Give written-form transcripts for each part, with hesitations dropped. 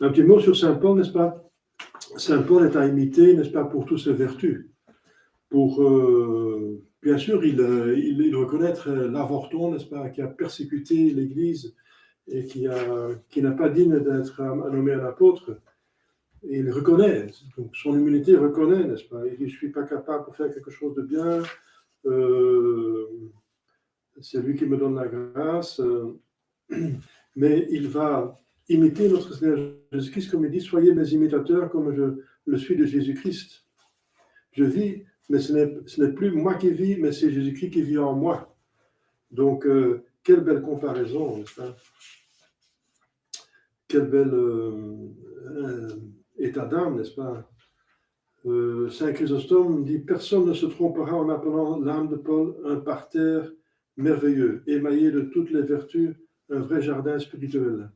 Un petit mot sur Saint Paul, n'est-ce pas? Saint Paul est à imiter, n'est-ce pas, pour toutes ses vertus. Bien sûr, il reconnaît l'avorton, n'est-ce pas, qui a persécuté l'Église et qui n'a pas digne d'être nommé un apôtre. Et il reconnaît, donc son humilité reconnaît, n'est-ce pas? Il dit, je ne suis pas capable de faire quelque chose de bien, c'est lui qui me donne la grâce, mais il va imiter notre Seigneur Jésus-Christ, comme il dit, soyez mes imitateurs comme je le suis de Jésus-Christ. Je vis, mais ce n'est plus moi qui vis, mais c'est Jésus-Christ qui vit en moi. Donc, quelle belle comparaison, n'est-ce pas? Quel bel état d'âme, n'est-ce pas? Saint Chrysostome dit « Personne ne se trompera en appelant l'âme de Paul un parterre merveilleux, émaillé de toutes les vertus, un vrai jardin spirituel. »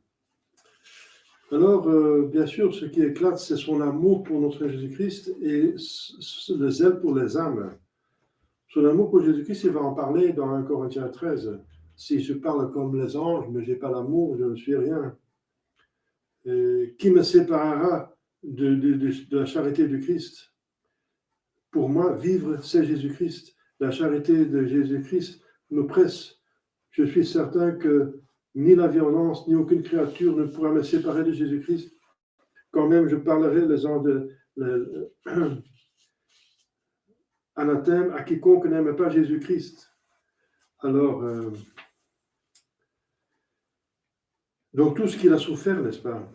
Alors, bien sûr, ce qui éclate, c'est son amour pour notre Jésus-Christ et le zèle pour les âmes. Son amour pour Jésus-Christ, il va en parler dans 1 Corinthiens 13. « Si je parle comme les anges, mais je n'ai pas l'amour, je ne suis rien. » Qui me séparera de la charité du Christ? Pour moi, vivre, c'est Jésus-Christ. La charité de Jésus-Christ nous presse. Je suis certain que ni la violence, ni aucune créature ne pourra me séparer de Jésus-Christ. Quand même, je parlerai les ans de anathème à quiconque n'aime pas Jésus-Christ. Alors, donc tout ce qu'il a souffert, n'est-ce pas?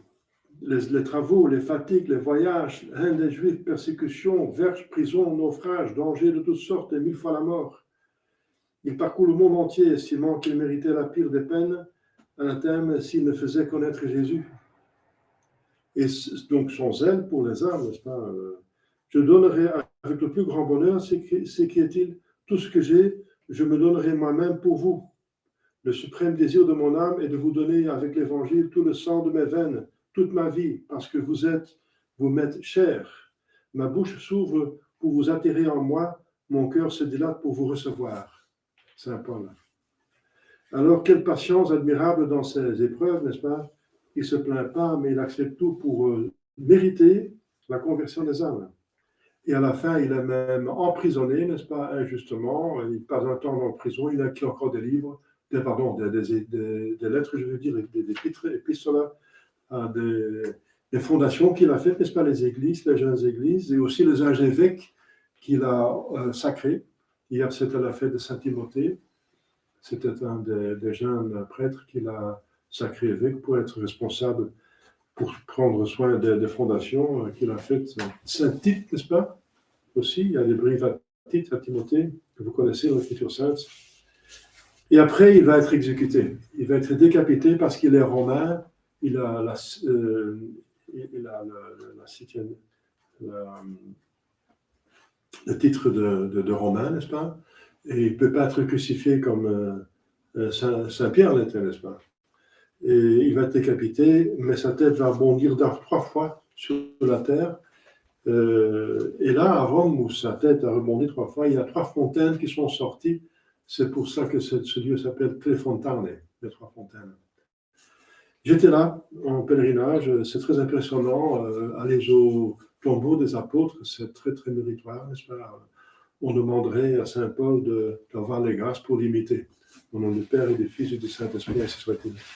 Les travaux, les fatigues, les voyages, haine des Juifs, persécutions, verges, prisons, naufrages, dangers de toutes sortes et 1000 fois la mort. Il parcourt le monde entier, estimant qu'il méritait la pire des peines, anathème s'il ne faisait connaître Jésus. Et donc son zèle pour les âmes, n'est-ce pas? Je donnerai avec le plus grand bonheur, s'écrit-il, tout ce que j'ai, je me donnerai moi-même pour vous. Le suprême désir de mon âme est de vous donner avec l'Évangile tout le sang de mes veines, toute ma vie, parce que vous m'êtes cher. Ma bouche s'ouvre pour vous attirer en moi, mon cœur se dilate pour vous recevoir. Saint Paul. Alors, quelle patience admirable dans ces épreuves, n'est-ce pas? Il ne se plaint pas, mais il accepte tout pour mériter la conversion des âmes. Et à la fin, il est même emprisonné, n'est-ce pas, injustement. Il passe un temps en prison, il a écrit encore des livres, des lettres, je veux dire, des épistolats, des fondations qu'il a faites, n'est-ce pas, les églises, les jeunes églises, et aussi les archevêques qu'il a sacrés. Hier, c'était la fête de Saint-Timothée. C'était un des jeunes prêtres qu'il a sacré évêque pour être responsable, pour prendre soin des fondations qu'il a faites. Saint-Tite, n'est-ce pas? Aussi, il y a des briefs à Tite, à Timothée, que vous connaissez dans l'Écriture sainte. Et après, il va être exécuté. Il va être décapité parce qu'il est romain. Il a le titre de romain, n'est-ce pas? Et il ne peut pas être crucifié comme Saint-Pierre l'était, n'est-ce pas? Et il va être décapité, mais sa tête va bondir 3 fois sur la terre. Et là, à Rome, où sa tête a rebondi 3 fois, il y a 3 fontaines qui sont sorties. C'est pour ça que ce lieu s'appelle Tre Fontane, les 3 fontaines. J'étais là, en pèlerinage, c'est très impressionnant. Aller au tombeau des apôtres, c'est très, très méritoire, n'est-ce pas? On demanderait à Saint Paul d'avoir les grâces pour l'imiter. Au nom du Père et du Fils et du Saint-Esprit, ainsi soit-il.